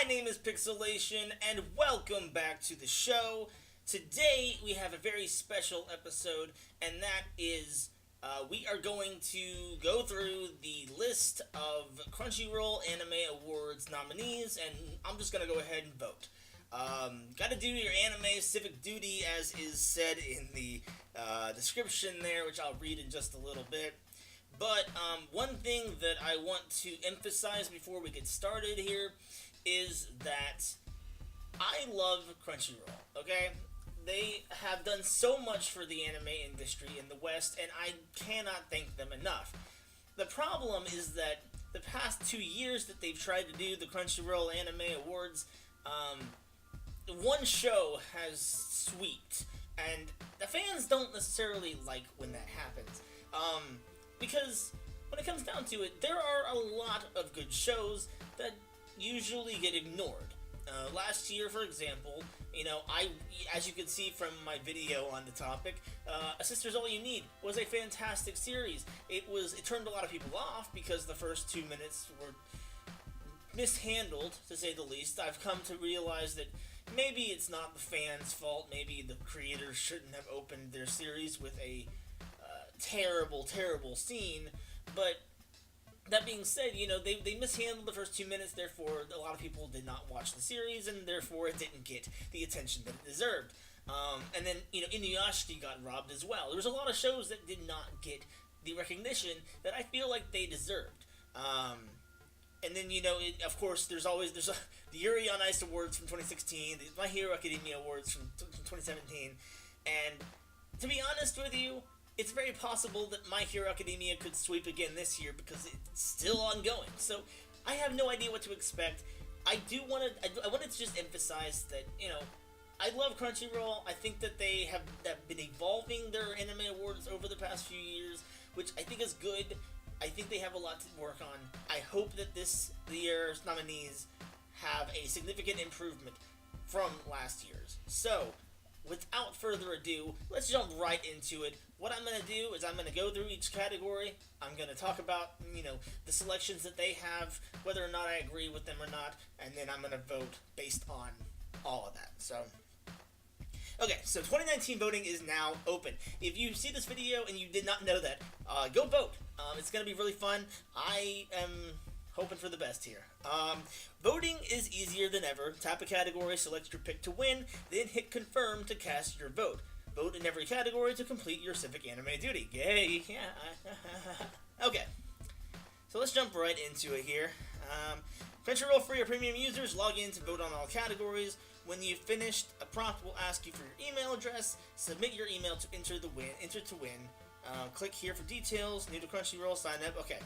My name is Pixelation, and welcome back to the show. Today we have a very special episode, and that is we are going to go through the list of Crunchyroll Anime Awards nominees, and I'm just going to go ahead and vote. Got to do your anime civic duty, as is said in the description there, which I'll read in just a little bit. But one thing that I want to emphasize before we get started here is that I love Crunchyroll, okay? They have done so much for the anime industry in the West, and I cannot thank them enough. The problem is that the past 2 years that they've tried to do the Crunchyroll Anime Awards, one show has swept, and the fans don't necessarily like when that happens. Because when it comes down to it, there are a lot of good shows that usually get ignored. Last year, for example, as you can see from my video on the topic, A Sister's All You Need was a fantastic series. It turned a lot of people off because the first 2 minutes were mishandled, to say the least. I've come to realize that maybe it's not the fans' fault. Maybe the creators shouldn't have opened their series with a terrible scene, but that being said, they mishandled the first 2 minutes, therefore a lot of people did not watch the series, and therefore it didn't get the attention that it deserved. And then, Inuyasha got robbed as well. There was a lot of shows that did not get the recognition that I feel like they deserved. And then, of course, there's the Yuri on Ice Awards from 2016, the My Hero Academia Awards from 2017, and to be honest with you, it's very possible that My Hero Academia could sweep again this year because it's still ongoing. So I have no idea what to expect. I wanted to just emphasize that, I love Crunchyroll. I think that they have been evolving their anime awards over the past few years, which I think is good. I think they have a lot to work on. I hope that this year's nominees have a significant improvement from last year's. So, without further ado, let's jump right into it. What I'm going to do is I'm going to go through each category. I'm going to talk about, the selections that they have, whether or not I agree with them or not, and then I'm going to vote based on all of that. So, okay, so 2019 voting is now open. If you see this video and you did not know that, go vote. It's going to be really fun. I am hoping for the best here. Voting is easier than ever. Tap a category, select your pick to win, then hit confirm to cast your vote. Vote in every category to complete your civic anime duty. Yay! Okay, so let's jump right into it here. Crunchyroll free or premium users, log in to vote on all categories. When you've finished, a prompt will ask you for your email address. Submit your email to enter to win. Click here for details. New to Crunchyroll, sign up. Okay.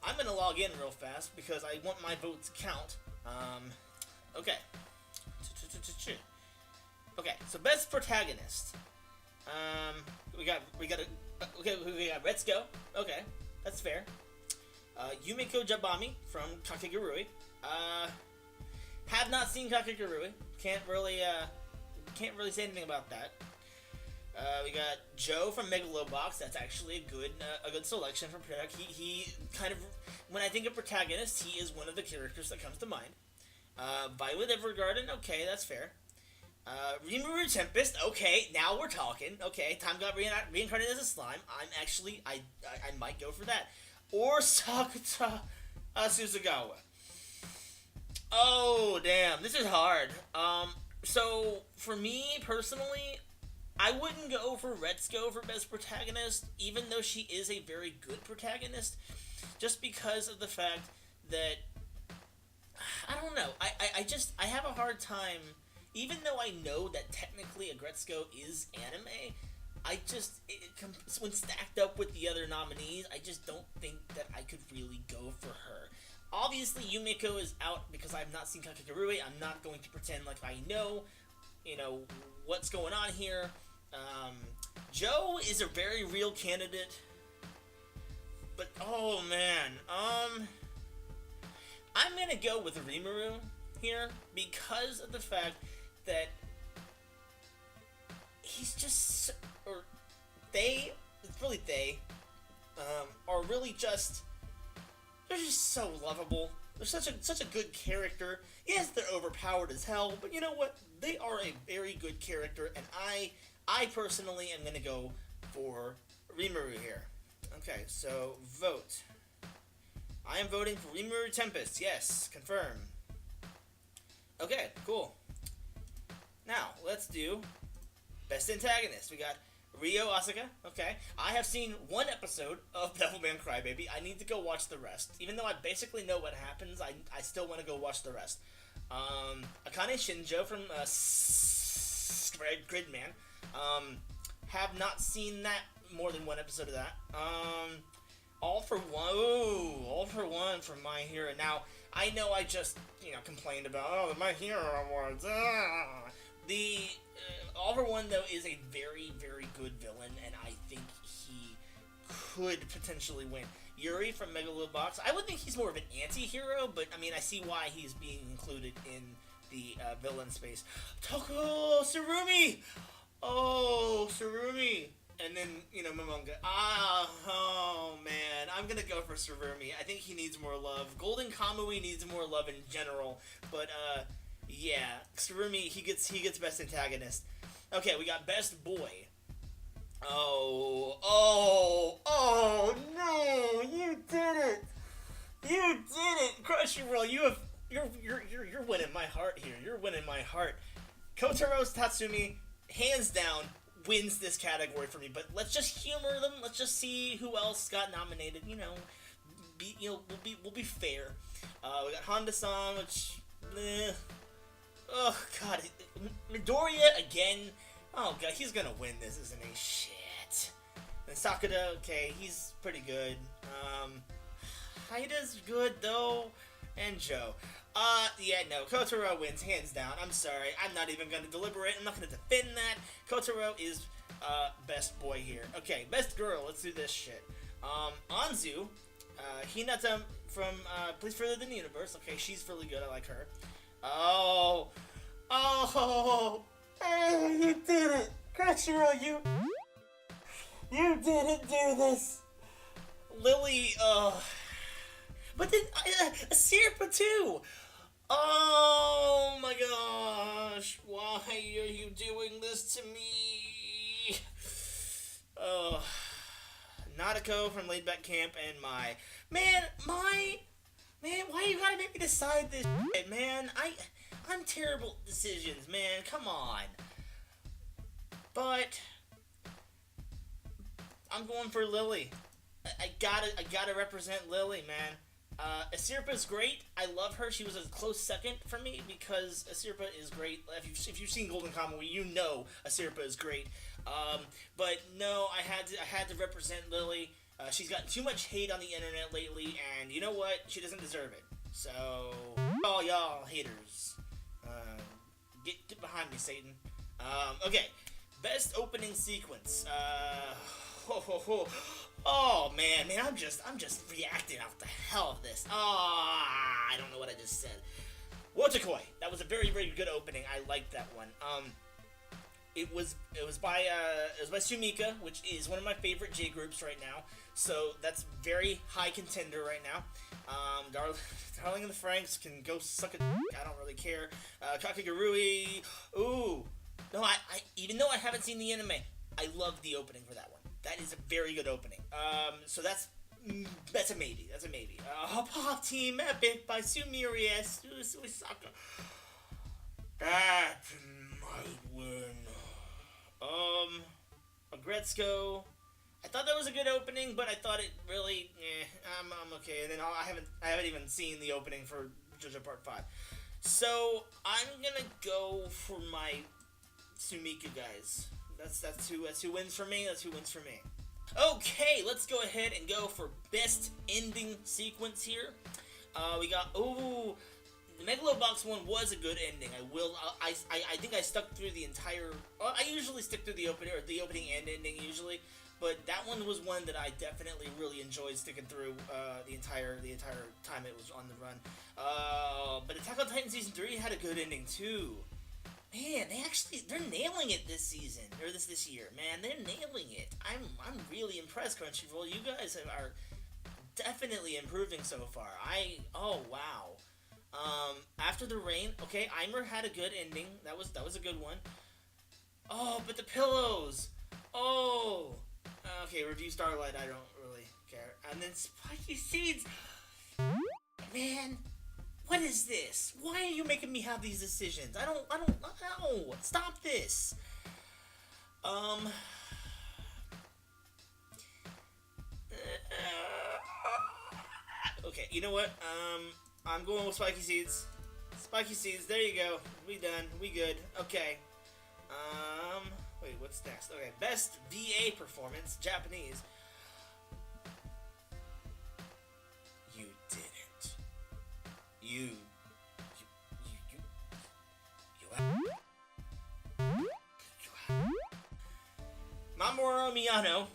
I'm going to log in real fast because I want my vote to count. Okay. Okay, so best protagonist. We got Retsuko. Okay, that's fair. Yumiko Jabami from Kakegurui. Have not seen Kakegurui. Can't really say anything about that. We got Joe from Megalobox. That's actually a good selection from Protagonist. He kind of, when I think of Protagonist, he is one of the characters that comes to mind. Violet Evergarden. Okay, that's fair. Rimuru Tempest. Okay, now we're talking. Okay, time got reincarnated as a slime. I might go for that. Or Sakuta Suzugawa. Oh, damn. This is hard. So, for me, personally, I wouldn't go for Retsuko for best protagonist, even though she is a very good protagonist, just because of the fact that, I don't know, I have a hard time, even though I know that technically Retsuko is anime, when stacked up with the other nominees, I just don't think that I could really go for her. Obviously, Yumiko is out because I have not seen Kakegurui. I'm not going to pretend like I know, what's going on here. Joe is a very real candidate, but oh man, I'm gonna go with Rimuru here because of the fact that he's just, or they, it's really are really just, they're just so lovable. They're such a good character. Yes, they're overpowered as hell, but you know what? They are a very good character, and I personally am gonna go for Rimuru here. Okay, so vote. I am voting for Rimuru Tempest. Yes, confirm. Okay, cool. Now let's do Best Antagonist. We got Ryo Asuka. Okay, I have seen one episode of Devilman Crybaby. I need to go watch the rest. Even though I basically know what happens, I still want to go watch the rest. Akane Shinjo from Gridman. Have not seen that more than one episode of that. All for One from My Hero. Now I know I just complained about the My Hero Awards. The All for One though is a very very good villain, and I think he could potentially win. Yuri from Megalobox. I would think he's more of an anti-hero, but I mean I see why he's being included in the villain space. Toko Surumi. Oh, Surumi. And then, Momonga. Oh, man. I'm gonna go for Surumi. I think he needs more love. Golden Kamui needs more love in general. But, yeah. Surumi, he gets Best Antagonist. Okay, we got Best Boy. Oh, no! You did it! You did it! Crunchyroll, you're winning my heart here. You're winning my heart. Kotaro Tatsumi, hands down, wins this category for me, but let's just humor them. Let's just see who else got nominated. We'll be fair. We got Honda-san, which, oh god, Midoriya again. Oh god, he's gonna win this, isn't he? Shit. And Sakura, okay, he's pretty good. Haida's good though, and Joe. Yeah, no, Kotaro wins, hands down. I'm sorry, I'm not even gonna deliberate, I'm not gonna defend that. Kotaro is, best boy here. Okay, best girl, let's do this shit. Anzu, Hinata from, Please Further Than the Universe. Okay, she's really good, I like her. Oh, you did it! Crunchyroll, you didn't do this! Lily, but then, Sirpa too! Oh my gosh, why are you doing this to me? Oh, Nadeko from Laid Back Camp and man, why you gotta make me decide this shit, man? I'm terrible at decisions, man, come on. But, I'm going for Lily. I gotta represent Lily, man. Asirpa's great. I love her. She was a close second for me because Asirpa is great. If you've seen Golden Kamuy, you know Asirpa is great. But no, I had to represent Lily. She's gotten too much hate on the internet lately, and you know what? She doesn't deserve it. So, all y'all haters, get behind me, Satan. Okay, best opening sequence. Oh man, I'm just reacting off the hell of this. I don't know what I just said. Wotakoi, that was a very, very good opening. I liked that one. It was by Sumika, which is one of my favorite J groups right now. So that's very high contender right now. Darling and the Franks can go suck a I don't really care. Kakegurui. Ooh. No, I even though I haven't seen the anime, I love the opening for that one. That is a very good opening. So that's a maybe. That's a maybe. Pop Team Epic by Sumiri Suisaka. That might win. Agretzko. I thought that was a good opening, but I thought it really, I'm okay. And then I haven't even seen the opening for JoJo Part 5. So I'm gonna go for my Sumika guys. That's who wins for me. That's who wins for me. Okay, let's go ahead and go for best ending sequence here. We got the Megalobox one was a good ending. I think I stuck through the entire. I usually stick through the opening and ending usually, but that one was one that I definitely really enjoyed sticking through the entire time it was on the run. But Attack on Titan season 3 had a good ending too. Man, they're nailing it this season or this year. Man, they're nailing it. I'm really impressed, Crunchyroll. You guys are definitely improving so far. Oh wow. After the rain, okay, Eimer had a good ending. That was a good one. Oh, but the pillows. Oh. Okay, review Starlight. I don't really care. And then Spiky Seeds. Man, what is this? Why are you making me have these decisions? I don't know. Stop this. Um. Okay, you know what? I'm going with Spiky Seeds. Spiky Seeds, there you go. We done. We good. Okay. Wait, what's next? Okay, best VA performance, Japanese. You didn't. You Mamoru Miyano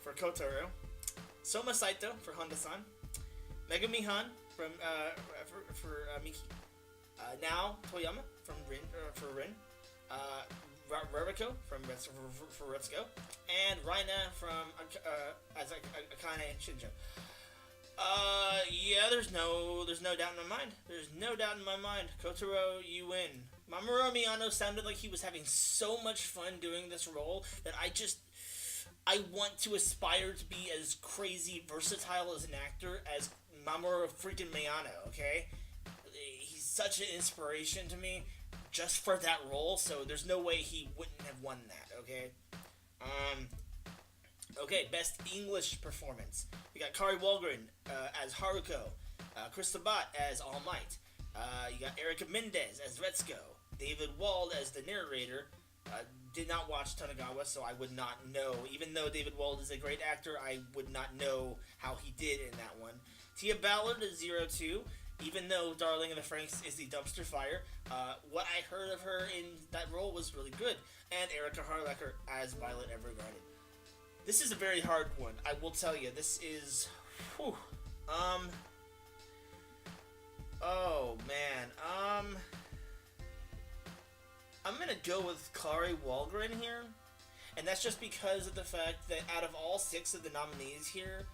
for Kotaro, Soma Saito for Honda-san, Megumi Han from for Miki, Now Toyama from for Rin, Ruriko from for Retsuko, and Raina from Akane Shinjo. Yeah, there's no doubt in my mind. There's no doubt in my mind. Kotaro, you win. Mamoru Miyano sounded like he was having so much fun doing this role that I want to aspire to be as crazy versatile as an actor as Mamoru freaking Miyano, okay? He's such an inspiration to me just for that role, so there's no way he wouldn't have won that, okay? Okay, best English performance. We got Kari Walgren as Haruko, Chris Sabat as All Might. You got Erica Mendez as Retsuko, David Wald as the narrator. Did not watch Tanagawa, so I would not know. Even though David Wald is a great actor, I would not know how he did in that one. Tia Ballard as Zero Two. Even though Darling in the Franxx is the dumpster fire, what I heard of her in that role was really good. And Erica Harlacher as Violet Evergarden. This is a very hard one. I will tell you, this is... Whew, oh, man. I'm gonna go with Kari Walgren here. And that's just because of the fact that out of all 6 of the nominees here,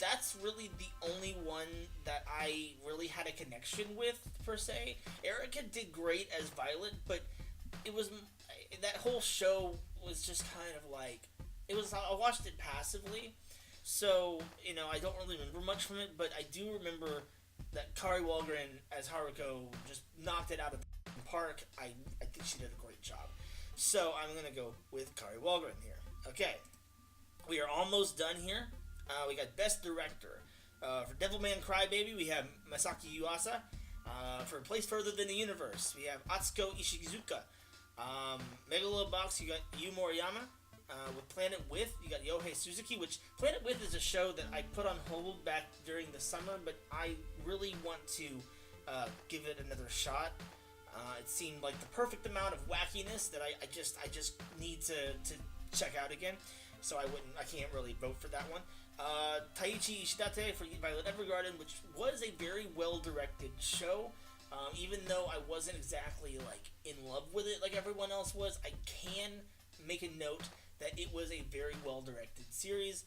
that's really the only one that I really had a connection with, per se. Erica did great as Violet, but it was... That whole show was just kind of like... I watched it passively, so, I don't really remember much from it, but I do remember that Kari Walgren as Haruko just knocked it out of the park. I think she did a great job. So, I'm going to go with Kari Walgren here. Okay, we are almost done here. We got Best Director. For Devilman Crybaby, we have Masaki Yuasa. For Place Further Than the Universe, we have Atsuko Ishizuka. Megalobox, you got Yu Moriyama. With Planet With, you got Yohei Suzuki, which Planet With is a show that I put on hold back during the summer, but I really want to give it another shot. It seemed like the perfect amount of wackiness that I just need to check out again, so I can't really vote for that one. Taichi Ishidate for Violet Evergarden, which was a very well-directed show. Even though I wasn't exactly in love with it like everyone else was, I can make a note that it was a very well-directed series.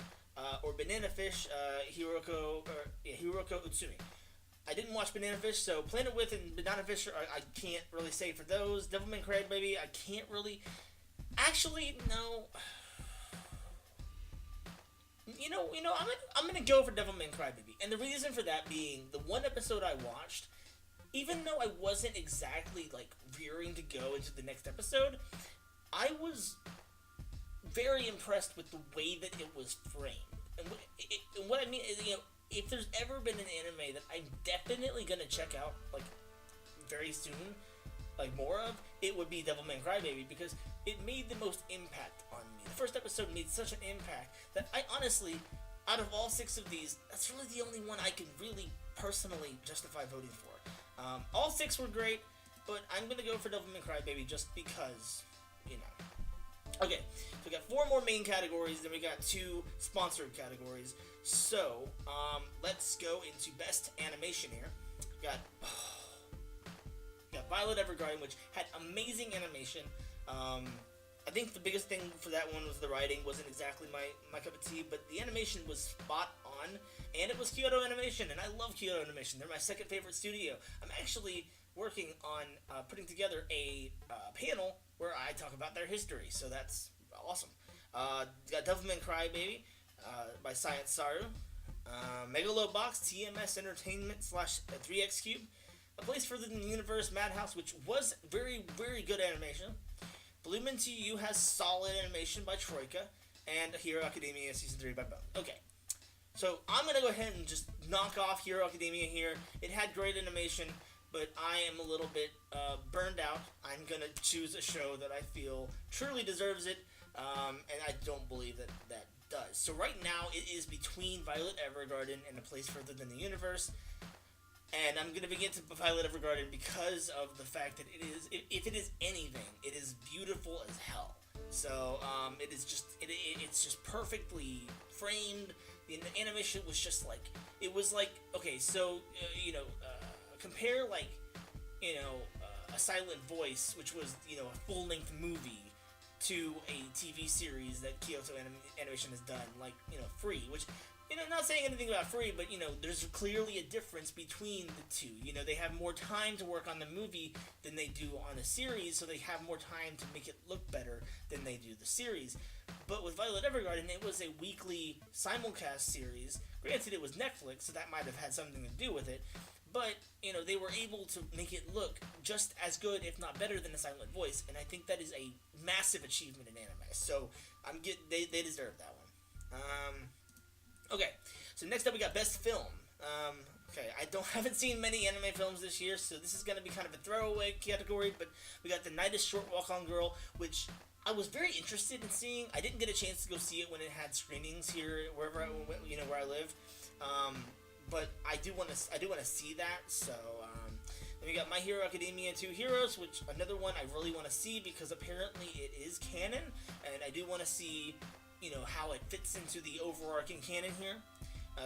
Or Banana Fish, Hiroko Utsumi. I didn't watch Banana Fish, so Planet With and Banana Fish, I can't really say for those. Devilman Crybaby, I can't really... Actually, no. I'm gonna go for Devilman Crybaby. And the reason for that being, the one episode I watched, even though I wasn't exactly, rearing to go into the next episode, I was very impressed with the way that it was framed. And what I mean is, if there's ever been an anime that I'm definitely gonna check out, very soon, more of, it would be Devilman Crybaby, because it made the most impact on me. The first episode made such an impact that I honestly, out of all 6 of these, that's really the only one I can really personally justify voting for. All 6 were great, but I'm gonna go for Devilman Crybaby just because, Okay, so we got 4 more main categories, then we got 2 sponsored categories. So, let's go into Best Animation here. We got Violet Evergarden, which had amazing animation. I think the biggest thing for that one was the writing wasn't exactly my cup of tea, but the animation was spot on. fun, and it was Kyoto Animation, and I love Kyoto Animation. They're my second favorite studio. I'm actually working on putting together a panel where I talk about their history, so that's awesome. Got Devilman Crybaby by Science Saru, Megalobox, TMS Entertainment slash 3X Cube, A Place Further Than the Universe, Madhouse, which was very, very good animation. Bloom Into You has solid animation by Troika, and Hero Academia Season 3 by Bone. Okay, so I'm going to go ahead and just knock off Hero Academia here. It had great animation, but I am a little bit burned out. I'm going to choose a show that I feel truly deserves it, and I don't believe that does. So right now, it is between Violet Evergarden and A Place Further Than the Universe. And I'm going to begin to Violet Evergarden because of the fact that it is, if it is anything, it is beautiful as hell. So it is just, it's just perfectly framed. The animation was just like, it was like, okay, so, compare like, A Silent Voice, which was, a full-length movie, to a TV series that Kyoto Animation has done, like, Free, which, not saying anything about Free, but, there's clearly a difference between the two. They have more time to work on the movie than they do on a series, so they have more time to make it look better than they do the series. But with Violet Evergarden, it was a weekly simulcast series. Granted, it was Netflix, so that might have had something to do with it. But, they were able to make it look just as good, if not better, than A Silent Voice, and I think that is a massive achievement in anime. So, they deserve that one. Okay, so next up we got Best Film. Okay, I haven't seen many anime films this year, so this is going to be kind of a throwaway category, but we got The Night is Short, Walk On Girl, which I was very interested in seeing. I didn't get a chance to go see it when it had screenings here, wherever I went, where I live. But I do want to see that. So then we got My Hero Academia 2 Heroes, which another one I really want to see because apparently it is canon, and I do want to see how it fits into the overarching canon here.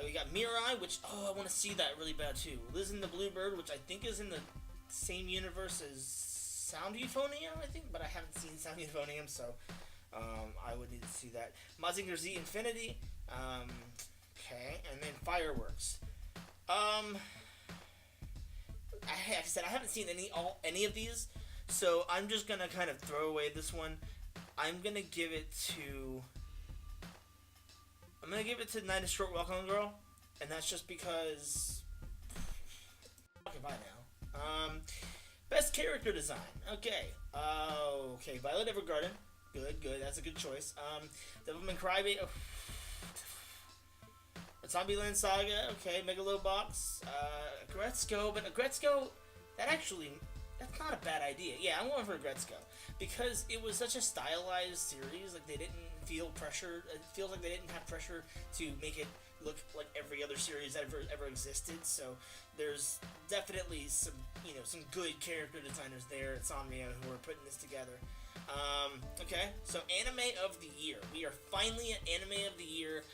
We got Mirai, which I want to see that really bad too. Liz and the Bluebird, which I think is in the same universe as Sound Euphonium, I think, but I haven't seen Sound Euphonium, so I would need to see that. Mazinger Z Infinity. Okay, and then Fireworks. Like I said, I haven't seen any of these, so I'm just gonna kind of throw away this one. I'm gonna give it to Night is Short, Walk On Girl, and that's just because. Okay, bye now. Best character design. Okay. Okay, Violet Evergarden. Good. That's a good choice. Devilman Crybaby. Zombieland Saga, okay, Megalobox, Gretzko, but Gretzko, that's not a bad idea. Yeah, I'm going for Gretzko, because it was such a stylized series, like they didn't feel pressured, it feels like they didn't have pressure to make it look like every other series that ever existed, so there's definitely some good character designers there at Sanrio who are putting this together. Okay, so Anime of the Year. We are finally at Anime of the Year.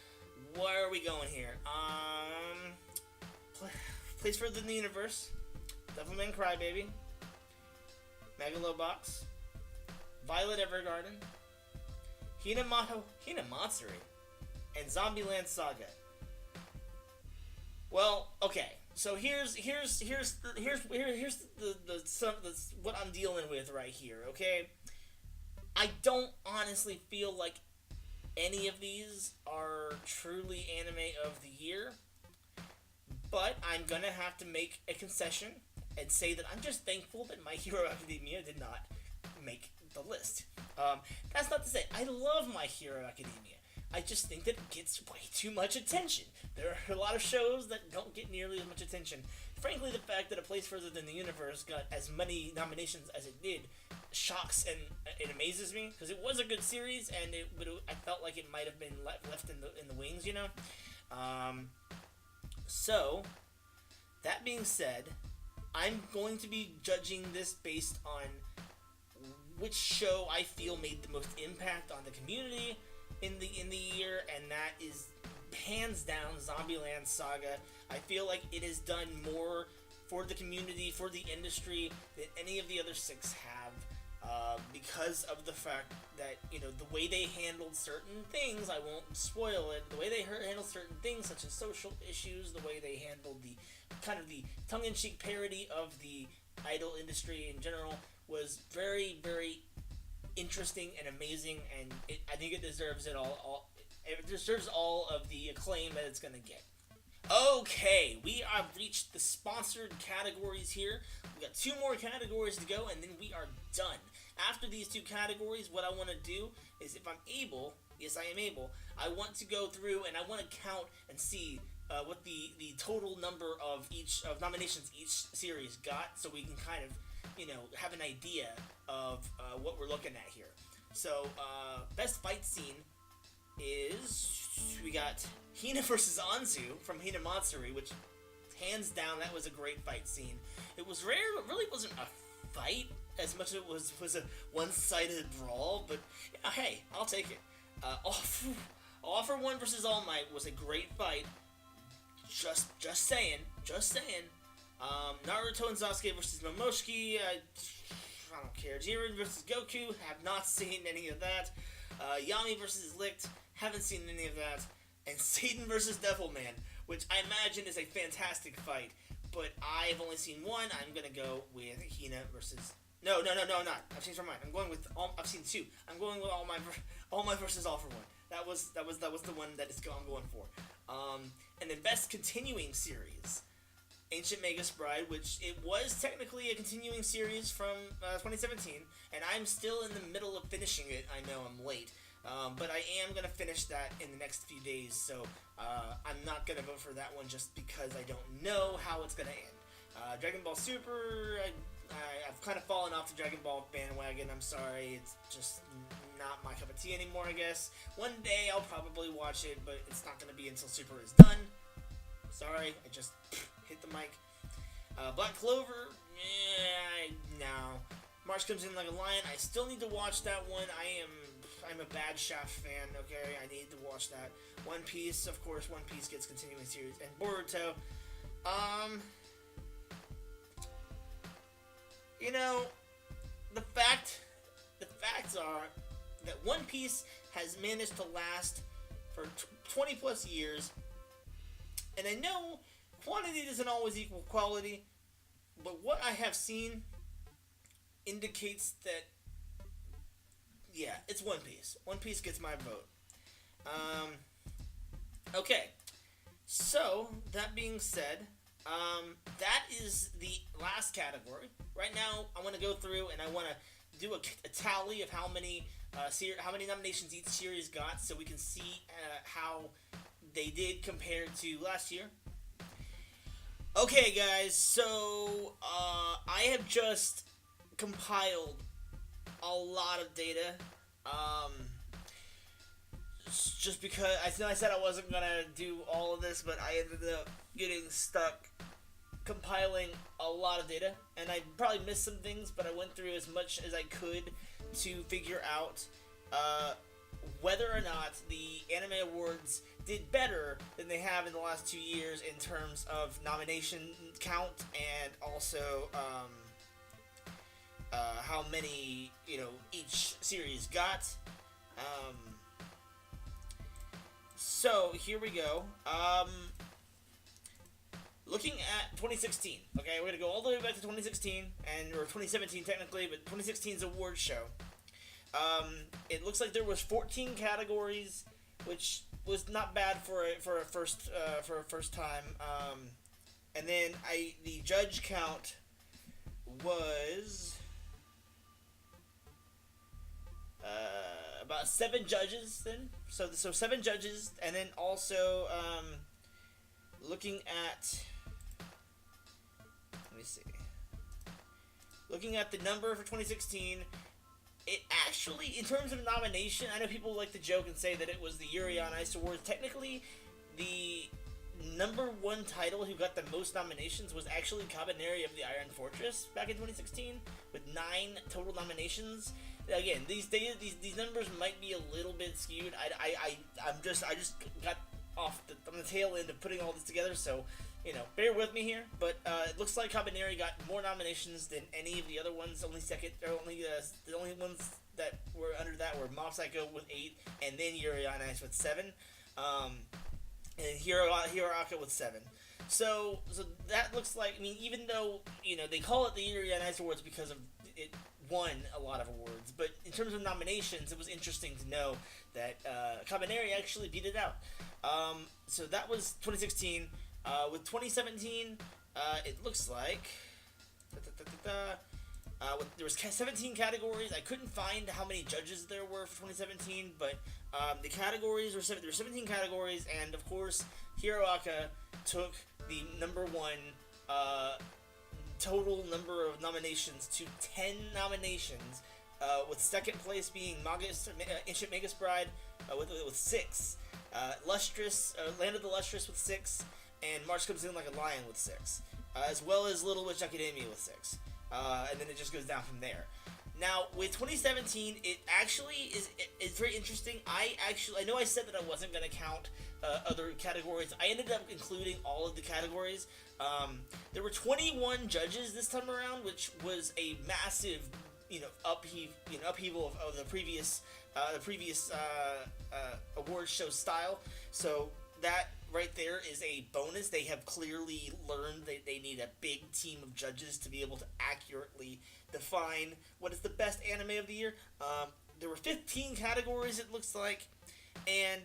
Where are we going here? Place Further Than the Universe, Devilman Crybaby, Megalobox, Violet Evergarden, Hinamatsuri, and Zombieland Saga. Well, okay. So here's what I'm dealing with right here. Okay, I don't honestly feel like any of these are truly Anime of the Year, but I'm gonna have to make a concession and say that I'm just thankful that My Hero Academia did not make the list. That's not to say I love My Hero Academia. I just think that it gets way too much attention. There are a lot of shows that don't get nearly as much attention. Frankly, the fact that A Place Further Than the Universe got as many nominations as it did shocks and it amazes me, because it was a good series, and I felt like it might have been left in the wings, So, that being said, I'm going to be judging this based on which show I feel made the most impact on the community in the year, and that is hands down Zombieland Saga. I feel like it has done more for the community, for the industry, than any of the other six have. because of the fact that, the way they handled certain things, I won't spoil it, the way they handled certain things such as social issues, the way they handled the kind of the tongue-in-cheek parody of the idol industry in general was very, very interesting and amazing, and I think it deserves it all. It deserves all of the acclaim that it's going to get. Okay, we have reached the sponsored categories here. We got 2 more categories to go, and then we are done. After these 2 categories, what I want to do is, if I'm able, yes I am able, I want to go through and I want to count and see what the total number of nominations each series got, so we can kind of, have an idea of what we're looking at here. So, best fight scene is, we got Hina versus Anzu from Hina Matsuri, which, hands down, that was a great fight scene. It was rare, it really wasn't a fight as much as it was a one-sided brawl, but hey, I'll take it. All for One versus All Might was a great fight. Just saying. Naruto and Sasuke versus Momoshiki, I don't care. Jiren versus Goku, have not seen any of that. Yami versus Licht, haven't seen any of that. And Satan versus Devilman, which I imagine is a fantastic fight, but I've only seen one. I'm gonna go with Hina versus. No, not. I've changed my mind. I'm going with I've seen 2. I'm going with All Might versus All for One. That was the one that I'm going for. And then best continuing series, Ancient Magus Bride, which it was technically a continuing series from 2017, and I'm still in the middle of finishing it. I know I'm late, but I am going to finish that in the next few days, so I'm not going to vote for that one just because I don't know how it's going to end. Dragon Ball Super, I've kind of fallen off the Dragon Ball bandwagon. I'm sorry, it's just not my cup of tea anymore, I guess. One day I'll probably watch it, but it's not going to be until Super is done. Sorry, I just hit the mic. Black Clover, no. March Comes In Like a Lion, I still need to watch that one. I'm a bad Shaft fan, okay? I need to watch that. One Piece, of course, One Piece gets continuing series. And Boruto, the facts are that One Piece has managed to last for 20 plus years, and I know quantity doesn't always equal quality, but what I have seen indicates that, yeah, it's One Piece. One Piece gets my vote. Okay, so that being said, that is the last category. Right now, I want to go through and I want to do a tally of how many nominations each series got, so we can see how they did compared to last year. Okay, guys, so I have just compiled a lot of data. Just because I said I wasn't gonna do all of this, but I ended up getting stuck compiling a lot of data, and I probably missed some things, but I went through as much as I could to figure out whether or not the Anime Awards did better than they have in the last 2 years in terms of nomination count, and also how many each series got. So here we go. Looking at 2016, okay, we're gonna go all the way back to 2016, or 2017 technically, but 2016's award show. It looks like there was 14 categories, which was not bad for a first time. And then the judge count was about 7 judges then. So 7 judges, and then also looking at, let me see. Looking at the number for 2016, it actually, in terms of nomination, I know people like to joke and say that it was the Yuri on Ice Awards. Technically, the number 1 title who got the most nominations was actually Cabaneri of the Iron Fortress back in 2016, with 9 total nominations. Again, these numbers might be a little bit skewed. I just got on the tail end of putting all this together, so bear with me here. But it looks like Kabaneri got more nominations than any of the other ones. Only second, or only the only ones that were under that were Mob Psycho with 8, and then Yuri on Ice with 7, and Hiroaka with 7. So that looks like, even though they call it the Yuri on Ice Awards because of it won a lot of awards, but in terms of nominations, it was interesting to know that Kabaneri actually beat it out. So that was 2016. With 2017, it looks like there was 17 categories. I couldn't find how many judges there were for 2017, but the categories there were 17 categories, and of course, Hiroaka took the number one total number of nominations to 10 nominations, with second place being Ancient Magus Bride with 6, Lustrous, Land of the Lustrous with 6, and March Comes In Like a Lion with 6, as well as Little Witch Academia with 6, and then it just goes down from there. Now, with 2017, it actually is very interesting. I know I said that I wasn't going to count other categories. I ended up including all of the categories. There were 21 judges this time around, which was a massive, upheaval of the previous award show style. So that right there is a bonus. They have clearly learned that they need a big team of judges to be able to accurately define what is the best anime of the year. There were 15 categories, it looks like, and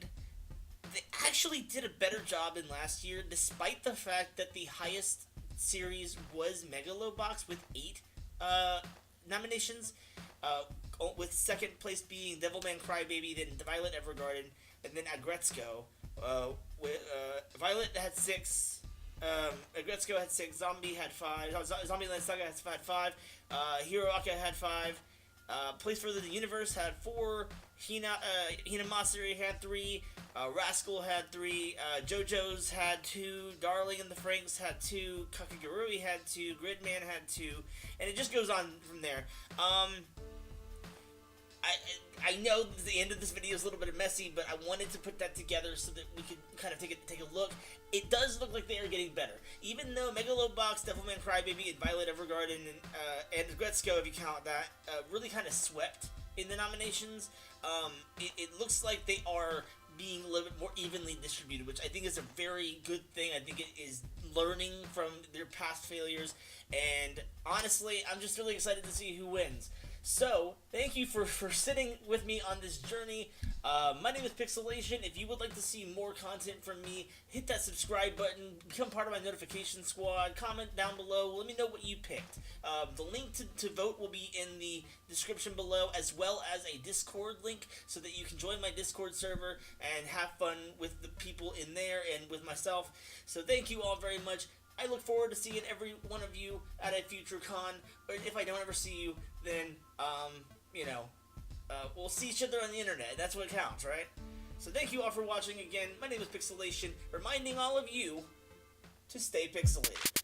they actually did a better job than last year, despite the fact that the highest series was Megalobox with 8 nominations, with second place being Devilman Crybaby, then Violet Evergarden, and then Agretzko. Violet had 6, Agretzko had 6, Zombie had 5, Zombieland Saga had 5, Hiroaka had 5, Place for the Universe had 4, Hinamatsuri had 3, Rascal had 3, JoJo's had 2, Darling and the Franxx had 2, Kakegurui had 2, Gridman had 2, and it just goes on from there. I know the end of this video is a little bit messy, but I wanted to put that together so that we could kind of take a look. It does look like they are getting better. Even though Megalobox, Devilman Crybaby, and Violet Evergarden, and Gretzko, if you count that, really kind of swept in the nominations, it looks like they are being a little bit more evenly distributed, which I think is a very good thing. I think it is learning from their past failures, and honestly, I'm just really excited to see who wins. So, thank you for sitting with me on this journey. My name is Pixelation. If you would like to see more content from me, hit that subscribe button, become part of my notification squad, comment down below, let me know what you picked. The link to vote will be in the description below, as well as a Discord link, so that you can join my Discord server and have fun with the people in there and with myself. So thank you all very much. I look forward to seeing every one of you at a future con, or if I don't ever see you, then, we'll see each other on the internet. That's what counts, right? So thank you all for watching again. My name is Pixelation, reminding all of you to stay pixelated.